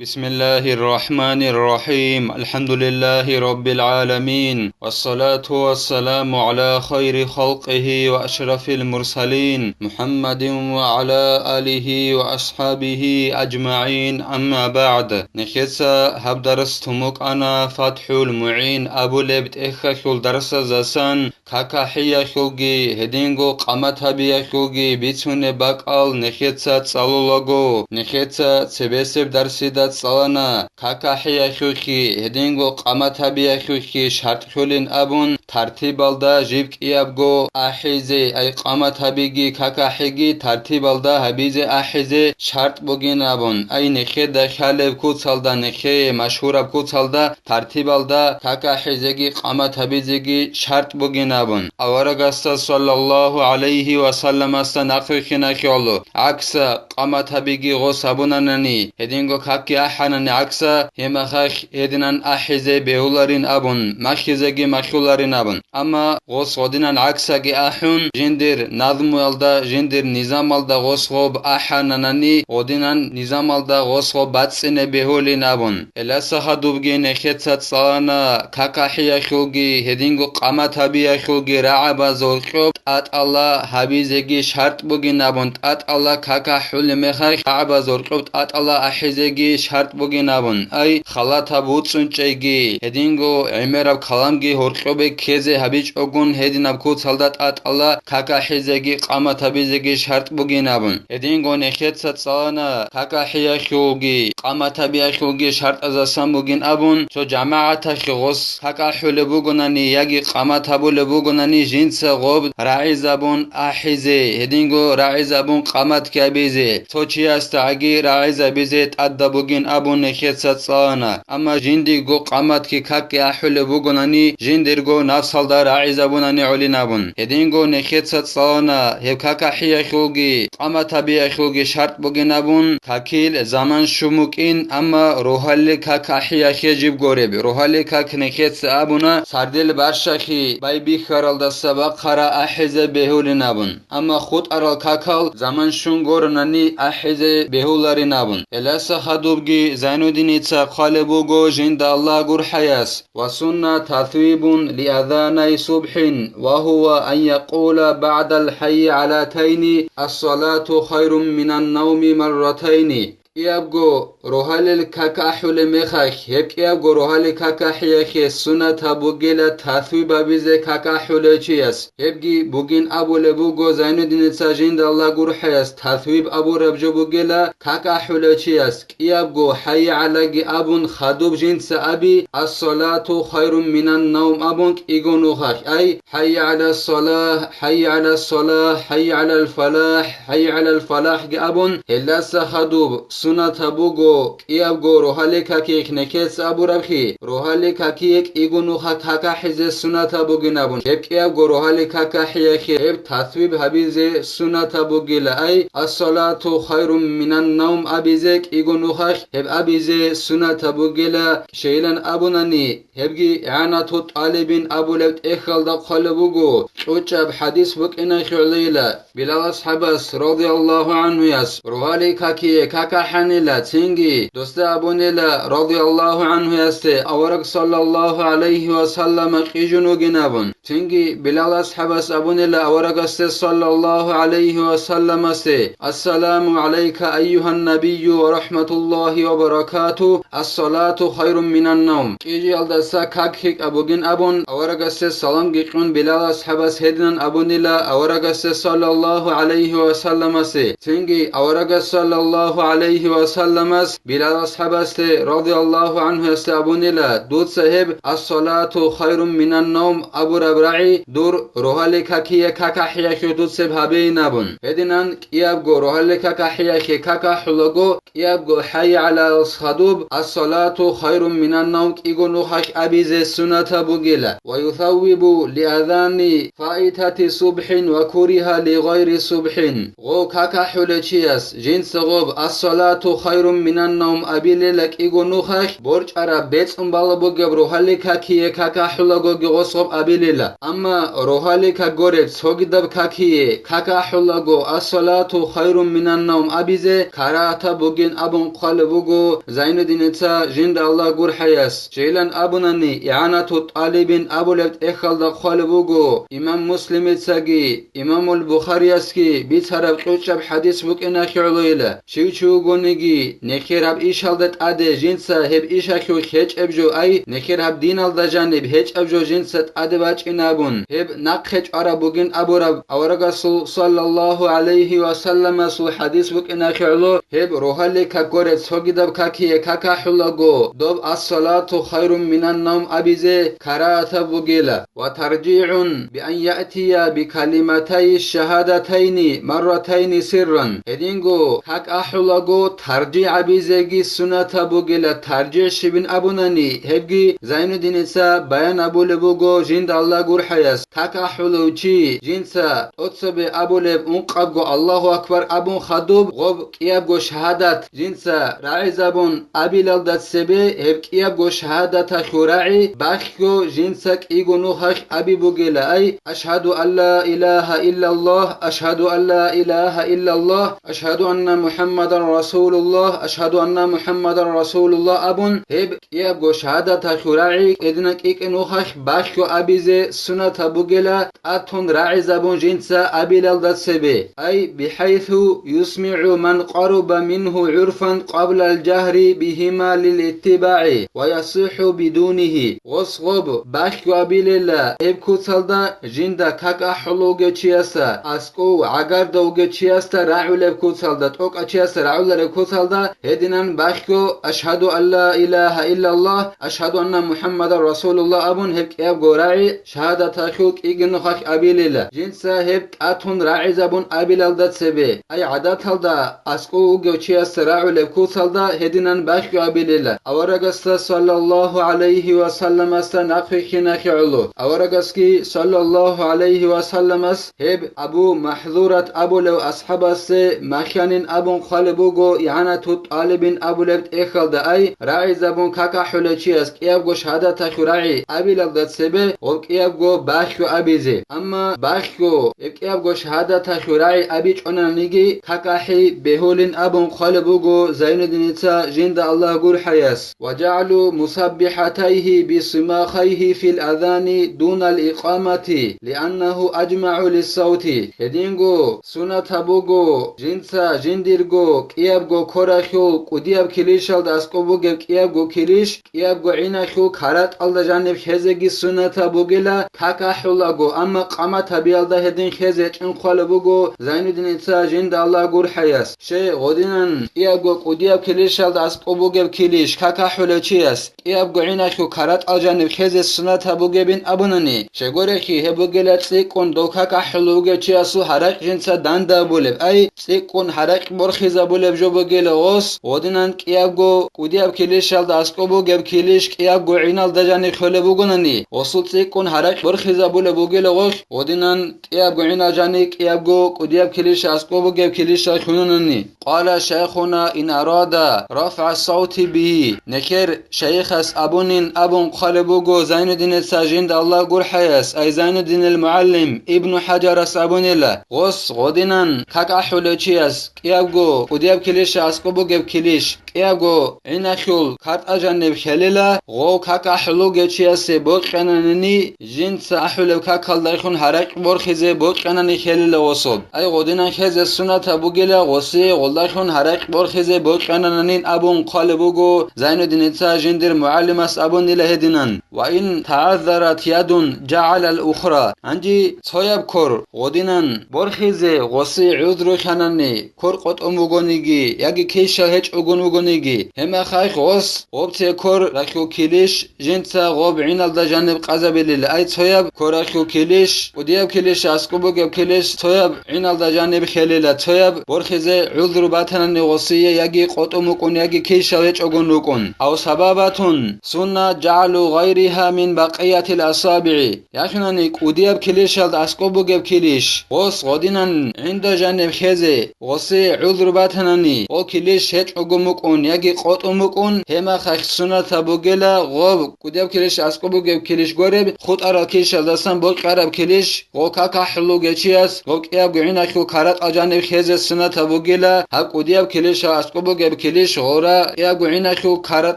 بسم الله الرحمن الرحيم الحمد لله رب العالمين والصلاة والسلام على خير خلقه وأشرف المرسلين محمد وعلى آله وأصحابه أجمعين أما بعد نخيسا هب درستمك أنا فتح المعين أبو لبت إخشل درس زسان كاكاحية خلقي هدينغو قامتها بيا خلقي بيتون باقال نخيسا تصالولغو نخيسا تبسب درسي صلانا كاكاحيا خيوخي هدينغو قامتابيا خيوخي شرط خولين أبون ترتيب الدا جيبك إيابغو أحيزي أي قامتابيجي كاكاحيجي ترتيب الدا هبيزي أحيزي شرط بوغين أبون أي نخي دخالب كوتسالدا نخي مشهور بكوتسالدا ترتيب الدا كاكاحيزيجي قامتابيزيجي شرط بوغين أبون أورغستا صلى الله عليه وسلم استنقرخنا خيولو عكس قامتابيجي غوص أبونانني هدينغو كاكي أحنان عكسا هما خاخ هدنان أحيزي بهولارين أبون مخيزيجي مخيولارين أبون أما غوص غدنان عكسا جي أحون جندر نظم والدا جندر نظام والدا غوص غوب أحناناني غدنان نظام والدا غوص غوب باتسين بهولين أبون إلاسا خدوبجي نخيتسات صلانا كاكاحيا خلقي هدينغو قامتابيا خلقي رعبا زورخوب تات الله حبيزيجي شرط بوغين أبون تات الله كاكاحول مخاخ رعبا زورخوب تات الله أحيزيجي شرط بوغين أبون أي خلاتا بوتسونچيجي هدينغو عمراب كلامجي هورخوبي كيزي هبيج أغون هديناب كوت سلدات آت الله كاكا حيزيجي قامتا بيزيجي شرط بوغين أبون هدينغو نخيت ستسانا كاكا حياشوغي قامتا بياشوغي شرط أزاسان بوغين أبون تو جماعتا خغوص كاكا حول بوغناني ياجي قامتا بول بوغناني جنس غوب راعي زبون أحيزي هدينغو راعي زبون قامت كابيزي تو چي استعجي راعي زبيزي تأدى بوغين أبون نخيت ستسانا أما جندي غو قامت كي كاكي أحول بوغناني جندر غو نفسال دا راعي زبوناني علين أبون هدينغو نخيت ستسانا هب كاكا حياشوغي قامتا بياشوغي شرط بوغين أبون كاكيل زمان شموكين أما روحالي كاكا حياشي جيب غوريب روحالي كاك نخيت أبونا سردل برشاخي باي بيخارال دا سبق خرا أحيزي بهولين أبون أما خود أرال كاكال زمان شنغورناني أحيزي بهولارين أبون إلاسا خدوبجي زينودين إتسا قالبوغو جند الله غور حياس وسنة تثويب لأذاني صبح وهو أن يقول بعد الحي على تين الصلاة خير من النوم مرتين يابغو روحال كاكا حول مخاخ هيك يابغو روحال كاكا حياخي سنة تبوغيلا تثويب بيزي كاكا حول چياس هبگي بوغين أبو لبوغو زين الدين تساجين الله غور حياس تثويب أبو ربجو بوغيلا كاكا حول چياس يابغو حي على أبون خدوب جنس أبي الصلاة خير من النوم أبونك إيغونو خاخ أي حي على الصلاة حي على الصلاة حي على الفلاح حي على الفلاح أبون هلاسا خدوب سنة تبوغو إيابغو روحالي كاكيك نكيس أبو ربخي روحالي كاكيك إيغونو خاكا حزي سنة تبوغي نابون هب إيابغو روحالي كاكا حياخي هب تثويب هبيزي سنة تبوغي لأي الصلاة خير من النوم أبيزيك إيغونو خاك هب أبيزي سنة تبوغي لا شيلان أبوناني هبغي إعانة طالبين أبو لبت إخال دا قلبوغو شوچاب حديث بك إنا خيوليلا بلال أصحابس رضي الله عنه ياس روحالي كاكي كاكا حنيلا تنجي دوست أبونيلا رضي الله عنه يستي أورك صلى الله عليه وسلم قيجنو جنابون تنجي بلال أصحابس أبونيلا أورك استي صلى الله عليه وسلم استي السلام عليك أيها النبي ورحمة الله وبركاته الصلاة خير من النوم كيجي الدسا كاكيك أبوغين أبون أورك استي سلام جيقون بلال أصحابس هدنان أبونيلا أورك استي صلى الله عليه وسلم استي تنجي أورك صلى الله عليه وسلم بلال أصحابس رضي الله عنه استابونيلا دود صاحب الصلاة خير من النوم أبو ربرعي دور روحالي كاكي كاكا حياكي دود صاحب هبي نابون هدنان كيابغو روحالي كاكا حياكي كاكا حلقو كيابغو حي على الصدوب الصلاة خير من النوم كيغو نوخاك أبيزي سنة بوغيلا ويثوب لأذان فائتة صبح وكورها لغير صبح غو كاكا حلقياس جنس غوب الصلاة خير من النوم أبيلك إيغونوخك برج أرا بيت بالبوغ روحالي كاكيه كاكا حلقوغ غصب أبيللا أما روحالي كاغورب سوغدب كاكيه كاكا حلقو الصلاة خير من النوم أبيزه كاراتا بوغين أبون قلبوغو زين الدين جند الله غور حياس جيلان أبوناني إعانة طالبين أبو لبت إخال دا قلبوغو إمام مسلم تساقي إمام البخاري اسكي بيتهرب قوشب حديث بوكينا خيرلويلا شوچوغونيگي نخيراب إيشال دت أدي جنسا هب إيشاكيو خيچ أبجو أي نخيراب دينال دا جانب هيچ أبجو جنسات أدي باچ إنابون هب نقخيچ أرا بوغين أبو رب أورغسو صلى الله عليه وسلم سو حديث بوكينا خيرلو هب روحالي كاكورت سوغدب كاكي كاكا حلقو دوب الصلاة خير من النوم أبيزي كراتا بوغيلا وترجيع بأن يأتي بكلمتي الشهادتين مرتين سرا هدينغو كاك أحلقو ترجيع بيزيغي سنة بوغيلا ترجيع شبين أبوناني هبغي زين الدين بيان أبو لبوغو جند الله غور حياس كاك أحلوچي جنسا أتصب أبو لب انقبغو الله أكبر أبون خدوب غب كيابغو شهادت جنسا راعي زبون أبيلال دات سبي هب كيابغو شهادت خراعي باخكو جنسك إيغونو خخ أبي بوغيلا أي أشهد أن لا إله إلا الله أشهد أن لا إله إلا الله أشهد أن محمد رسول الله أشهد أن محمد رسول الله أبون هب كيابغو شهادت خراعي إذنك إيغونو خخ باخكو أبيزي سنة بوغيلا أتون راعي زبون جنسا أبيلال دات سبي أي بحيث يسمع من قرب منه عرفا قبل الجهر بهما للاتباع ويصح بدونه وصغب باخكو أبيللا إبكو تلدا جندا كاكا حلوغ چياسا أسكو عقار دوغ چياستا راعو لبكو تلدا توك أچياستا راعو لبكو تلدا هدنان باخكو أشهد أن لا إله إلا الله أشهد أن محمد رسول الله أبون هبك أبغو راعي شهادة تاخوك إيغنو خاك أبيللا جنسا هبك أتون راعي زبون أبيلال دات سبي أي عدا تلدا أسكو وغو چياستا راعو لبكو تلدا هدنان باخكو أبيللا أورغستا صلى الله عليه وسلم استا نقفي نخي علو أورغسكي صلى الله عليه وسلم اس هب أبو محذورة أبو لو أصحاب است مخيانين أبون خالبوغو إعانة طالبين أبو لبت إخل دا أي راعي زبون كاكا حلوچي اس كيابغو شهادة تخو راعي أبيلال دات سبي وكيابغو باخكو أبيزي أما باخكو كيابغو شهادة تخو راعي أبيج أنانيجي كاكا حي بهولين أبون خالبوغو زين الدين جند الله غور حياس وجعلوا مسبحتيه بصماخيه في الأذان دون الإقامة لأنه أجمع للصوت هدينغو سنة بوغو جنسا جنديرغو كيابغو كوراخيو قدياب كليشال داسكوبوغو كيابغو كليش كيابغو عيناخيو كارات ألدا جانب خزيغي سنة بوغيلا كاكا حولاغو أما قامة بيالدا هدين خزيج انخوالبوغو زين الدين جند الله غور حياس شي غودينان كيابغو قدياب كليشال داسكوبوغو كليش كاكا حولوچياس كيابغو عيناخيو كارات الجانب خزي سنة بوغبين أبوناني شغوريخي هبوغيلا تسيكون دوكا كحلوغا چياسو حرق جنسا داندا بولب أي تسيكون حرق برخيزا بولب جو بوغيلا غوص ودنان كيابغو قدياب كليشال داسكوبو گب كليش كيابغو عينال دجاني خولي بوغناني وصو تسيكون حرق برخيزا بولب بوغيلا غوش ودنان كيابغو عينال جاني كيابغو قدياب كليش اسكوبو گب كليش خوناني قال شيخنا إن أراد رفع الصوت به نكر شيخ اس أبونين أبون قلبوغو زين الدين جند الله غور حياس أي زين الدين المعلم ابن حجر اس أبونيلا غص غودينان كاكا حولوچياس كيابغو قدياب كليش اسكوبو گب كليش كيابغو عيناخيول كارت أجانب خليلا غو كاكا حلوغچياس بوقنانني جنس أحولو كاكال دايخون حرق برخيزي بوقناني خليلا وصول أي غودينان خز السنة بوغيلا غصي غلدايخون حرق برخيزي بوقناننين أبون قلبوغو زين الدين جندر معلم اس أبونيلا هدينان وإن تعذرت يد جعل الأخرى عندي صيب كور غودينان برخيزي غصي عذر خناني كور قط أموغونيجي ياجي كيشا هيج أغنوغونيجي هما خايخ غص غوبتي كور رخيو كيليش جنسا غوب عينال دا جانب قزابيلي أي صيب كور رخيو كيليش ودياب كيليش اسكوبو گب كيليش صيب عينال دا جانب خليلا صيب برخيزي عذر باتناني غصي ياجي قط أموغون ياجي كيشا هيج أغنوغون أو سبابة سنة جعلوا غيرها من بقية الأصابع يخناني قدياب كليشال اسكوبو گب كليش غص غودينان عند جانب خزي غصي عذر باتناني او كليش geç ogumukun yagi qotumukun hema khakh sunata bugela gov kudev kilish asqobu gev kilish goreb khut ara kilish aldasan bo qarab kilish go kaka hlu gechias go qia guina khu karat ajane kheze sunata bugela ha kudev kilish asqobu gev kilish ora qia guina khu karat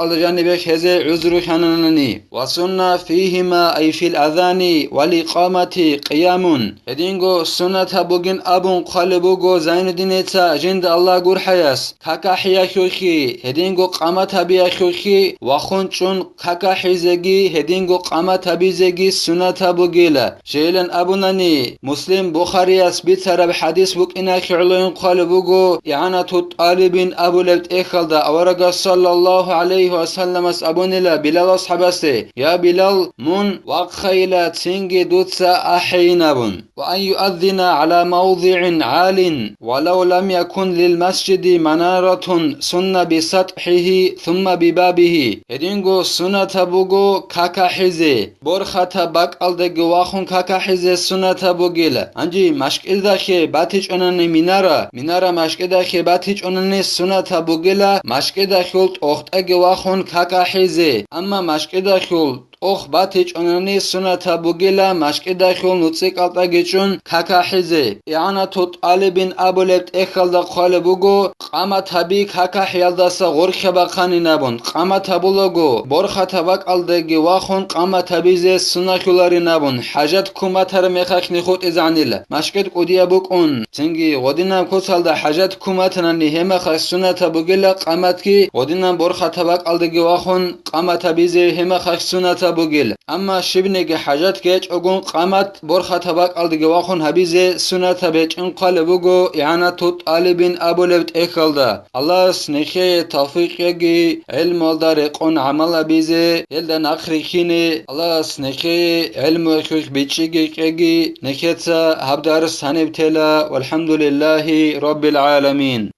ajane be kheze uzru khanani wa sunna fihima ay fil adhani wal iqamati qiyamun edingo sunata bugin abun qalbugo zainuddin etsa jind Allah gurhayas kaka hiya khokhi hedingo qamata biya khokhi wa khunchun kaka hizegi hedingo qamata bizegi sunata bugila jelen abunani muslim bukharias bitarab hadis bukina khuluin qalbugo i'anatu talibin abulat ekhalda awaraga sallallahu alayhi wa sallam as abunila bilal ashabase ya bilal mun wa khayla tingi dutsa ahinabun wa an yu'adhdhina ala mawdhi'in 'alin walau lam yakun lil masjidi manaratun sunna bi sathihi thumma bi babihi hedingo sunata bugo kaka hize borkhata bakalde gwakhun kaka hize sunata bugila anji mashqilda khe batichonani minara mashqida khe batichonani sunata bugila mashqida khult okhta gwakhun kaka hize amma mashqida khult ox batich onani sunata bugila mashqida khul nutsikata gechun kaka hize i'anatu talibin abulet ekhalda qalbugo qama tabi kaka hiyaldasa gorkhaba qaninabun qama tabulogo borkhata baqaldegi waxun qama tabize sunakulari nabun hajat kumatar mekhakhni khut izanila mashqid qudiya bukun singi godinam kosalda hajat kumatnani hema khas sunata bugila qamatki godinam borkhata baqaldegi waxun qama tabize hema khas sunata bugil amma shibnege hajat geç ogun qamat borkhata baqaldegi waxun habize sunata beçin qalbugo i'anatu talibin abulet ekhalda Allah snekhe tawfiq yagi ilm aldar qon amala bize eldan akhrikhine Allah snekhe ilm khuk bichigi yagi neketsa habdar sanibtela walhamdulillahi rabbil alamin